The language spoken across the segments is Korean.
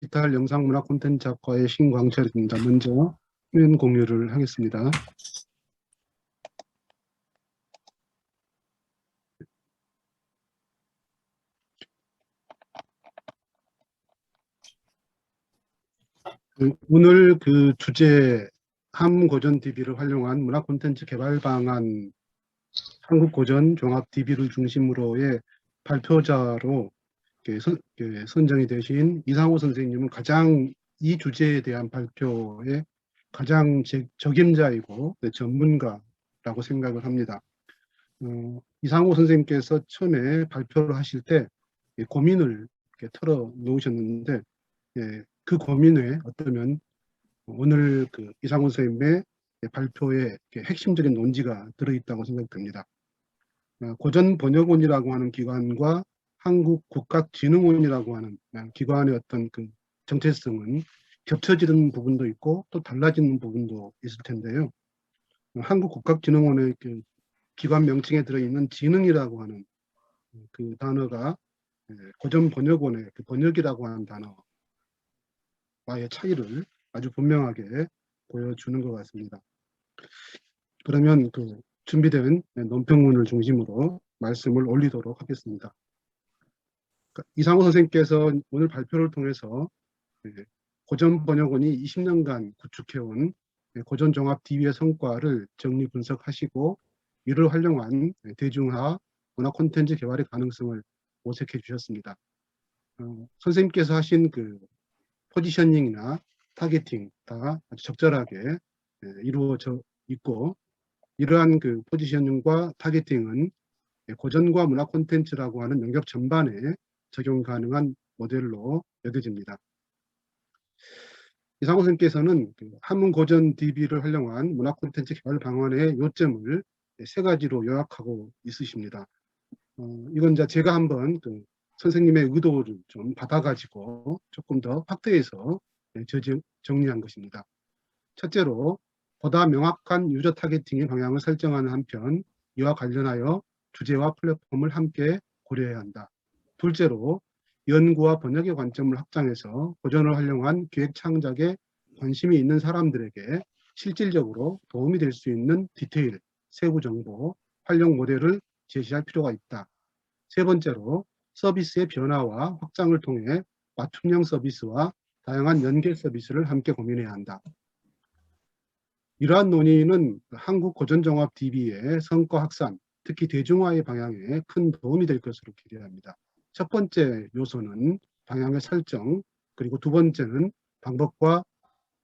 디지털 영상문화 콘텐츠 학과의 신광철입니다. 먼저 화면 공유를 하겠습니다. 오늘 그 주제 한문고전 DB를 활용한 문화 콘텐츠 개발 방안 한국고전 종합 DB를 중심으로의 발표자로 선정이 되신 이상호 선생님은 가장 이 주제에 대한 발표에 가장 적임자이고 전문가라고 생각을 합니다. 이상호 선생님께서 처음에 발표를 하실 때 고민을 털어 놓으셨는데 그 고민에 어쩌면 오늘 그 이상호 선생님의 발표에 핵심적인 논지가 들어있다고 생각됩니다. 고전번역원이라고 하는 기관과 한국국학진흥원이라고 하는 기관의 어떤 그 정체성은 겹쳐지는 부분도 있고 또 달라지는 부분도 있을 텐데요. 한국국학진흥원의 그 기관 명칭에 들어있는 진흥이라고 하는 그 단어가 고전번역원의 그 번역이라고 하는 단어와의 차이를 아주 분명하게 보여주는 것 같습니다. 그러면 그 준비된 논평문을 중심으로 말씀을 올리도록 하겠습니다. 이상호 선생님께서 오늘 발표를 통해서 고전번역원이 20년간 구축해온 고전종합 DB의 성과를 정리 분석하시고 이를 활용한 대중화 문화 콘텐츠 개발의 가능성을 모색해 주셨습니다. 선생님께서 하신 그 포지셔닝이나 타겟팅 다 아주 적절하게 이루어져 있고 이러한 그 포지셔닝과 타겟팅은 고전과 문화 콘텐츠라고 하는 영역 전반에 적용 가능한 모델로 여겨집니다. 이상호 선생님께서는 한문고전 DB를 활용한 문화 콘텐츠 개발 방안의 요점을 세 가지로 요약하고 있으십니다. 이건 이제 제가 한번 그 선생님의 의도를 좀 받아가지고 조금 더 확대해서 정리한 것입니다. 첫째로 보다 명확한 유저 타겟팅의 방향을 설정하는 한편 이와 관련하여 주제와 플랫폼을 함께 고려해야 한다. 둘째로 연구와 번역의 관점을 확장해서 고전을 활용한 기획 창작에 관심이 있는 사람들에게 실질적으로 도움이 될 수 있는 디테일, 세부 정보, 활용 모델을 제시할 필요가 있다. 세 번째로 서비스의 변화와 확장을 통해 맞춤형 서비스와 다양한 연계 서비스를 함께 고민해야 한다. 이러한 논의는 한국 고전종합 DB의 성과 확산, 특히 대중화의 방향에 큰 도움이 될 것으로 기대합니다. 첫 번째 요소는 방향의 설정, 그리고 두 번째는 방법과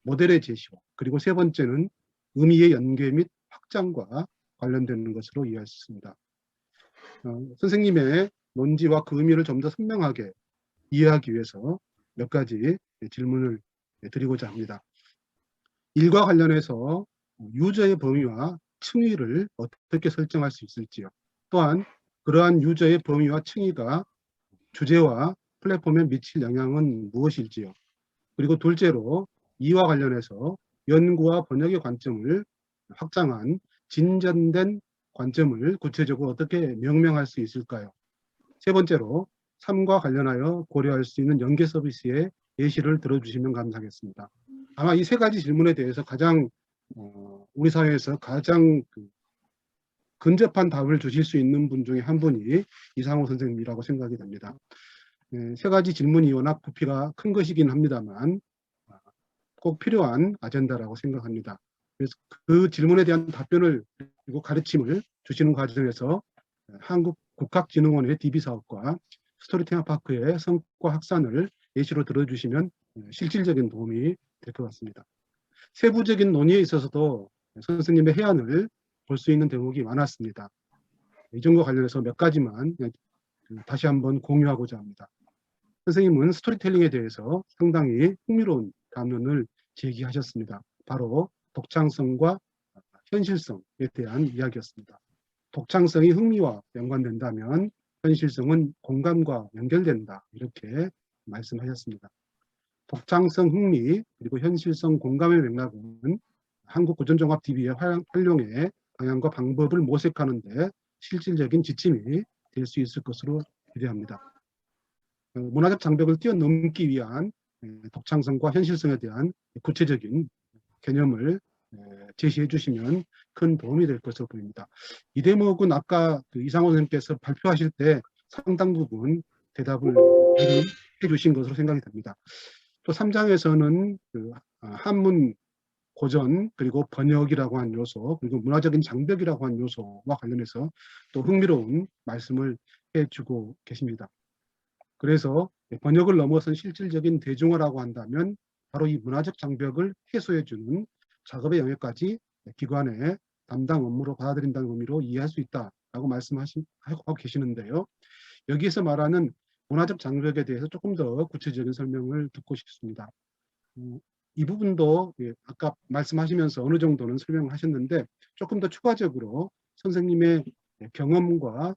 모델의 제시와, 그리고 세 번째는 의미의 연계 및 확장과 관련되는 것으로 이해할 수 있습니다. 선생님의 논지와 그 의미를 좀 더 선명하게 이해하기 위해서 몇 가지 질문을 드리고자 합니다. 일과 관련해서 유저의 범위와 층위를 어떻게 설정할 수 있을지요. 또한 그러한 유저의 범위와 층위가 주제와 플랫폼에 미칠 영향은 무엇일지요. 그리고 둘째로 이와 관련해서 연구와 번역의 관점을 확장한 진전된 관점을 구체적으로 어떻게 명명할 수 있을까요? 세 번째로 3과 관련하여 고려할 수 있는 연계 서비스의 예시를 들어주시면 감사하겠습니다. 아마 이 세 가지 질문에 대해서 가장 우리 사회에서 가장 근접한 답을 주실 수 있는 분 중에 한 분이 이상호 선생님이라고 생각이 됩니다. 세 가지 질문이 워낙 부피가 큰 것이긴 합니다만 꼭 필요한 아젠다라고 생각합니다. 그래서 그 질문에 대한 답변을 그리고 가르침을 주시는 과정에서 한국국학진흥원의 DB 사업과 스토리 테마파크의 성과 확산을 예시로 들어주시면 실질적인 도움이 될 것 같습니다. 세부적인 논의에 있어서도 선생님의 해안을 볼 수 있는 대목이 많았습니다. 이 점과 관련해서 몇 가지만 다시 한번 공유하고자 합니다. 선생님은 스토리텔링에 대해서 상당히 흥미로운 담론을 제기하셨습니다. 바로 독창성과 현실성에 대한 이야기였습니다. 독창성이 흥미와 연관된다면 현실성은 공감과 연결된다. 이렇게 말씀하셨습니다. 독창성, 흥미, 그리고 현실성, 공감의 맥락은 한국 고전종합 DB의 활용의 방향과 방법을 모색하는 데 실질적인 지침이 될 수 있을 것으로 기대합니다. 문화적 장벽을 뛰어넘기 위한 독창성과 현실성에 대한 구체적인 개념을 제시해 주시면 큰 도움이 될 것으로 보입니다. 이 대목은 아까 이상호 선생님께서 발표하실 때 상당 부분 대답을 해 주신 것으로 생각이 됩니다. 또 3장에서는 한문 고전 그리고 번역이라고 한 요소 그리고 문화적인 장벽이라고 한 요소와 관련해서 또 흥미로운 말씀을 해주고 계십니다. 그래서 번역을 넘어선 실질적인 대중화라고 한다면 바로 이 문화적 장벽을 해소해주는 작업의 영역까지 기관의 담당 업무로 받아들인다는 의미로 이해할 수 있다라고 말씀하고 계시는데요. 여기에서 말하는 문화적 장벽에 대해서 조금 더 구체적인 설명을 듣고 싶습니다. 이 부분도 아까 말씀하시면서 어느 정도는 설명하셨는데 조금 더 추가적으로 선생님의 경험과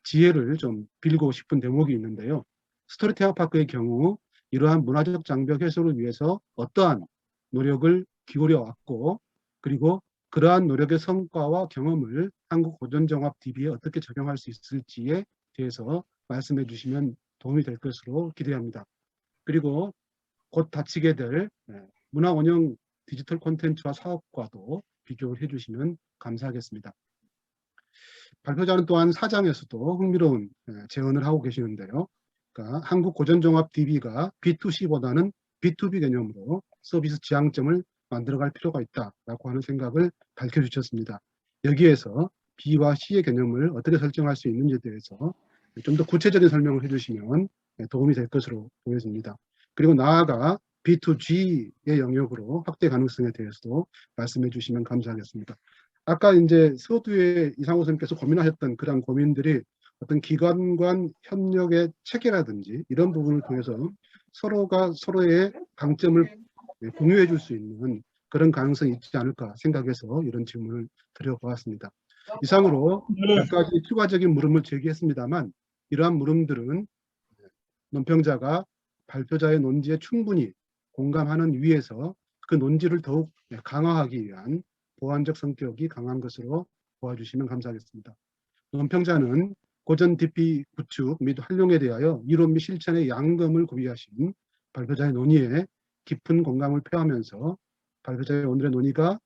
지혜를 좀 빌고 싶은 대목이 있는데요. 스토리 테마파크의 경우 이러한 문화적 장벽 해소를 위해서 어떠한 노력을 기울여 왔고 그리고 그러한 노력의 성과와 경험을 한국고전종합 DB에 어떻게 적용할 수 있을지에 대해서 말씀해 주시면 도움이 될 것으로 기대합니다. 그리고 곧 닥치게 될 문화원형 디지털 콘텐츠와 사업과도 비교를 해주시면 감사하겠습니다. 발표자는 또한 4장에서도 흥미로운 제언을 하고 계시는데요. 그러니까 한국고전종합DB가 B2C보다는 B2B 개념으로 서비스 지향점을 만들어갈 필요가 있다라고 하는 생각을 밝혀주셨습니다. 여기에서 B와 C의 개념을 어떻게 설정할 수 있는지에 대해서 좀 더 구체적인 설명을 해주시면 도움이 될 것으로 보여집니다. 그리고 나아가 B2G의 영역으로 확대 가능성에 대해서도 말씀해 주시면 감사하겠습니다. 아까 이제 서두에 이상호 선생님께서 고민하셨던 그런 고민들이 어떤 기관 간 협력의 체계라든지 이런 부분을 통해서 서로가 서로의 강점을 공유해 줄 수 있는 그런 가능성이 있지 않을까 생각해서 이런 질문을 드려보았습니다. 이상으로 몇 가지 추가적인 물음을 제기했습니다만 이러한 물음들은 논평자가 발표자의 논지에 충분히 공감하는 위에서 그 논지를 더욱 강화하기 위한 보완적 성격이 강한 것으로 보아주시면 감사하겠습니다. 논평자는 고전 DP 구축 및 활용에 대하여 이론 및 실천의 양금을 구비하신 발표자의 논의에 깊은 공감을 표하면서 발표자의 오늘의 논의가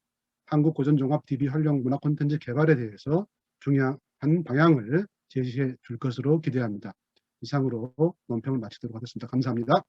한국고전종합DB 활용 문화 콘텐츠 개발에 대해서 중요한 방향을 제시해 줄 것으로 기대합니다. 이상으로 논평을 마치도록 하겠습니다. 감사합니다.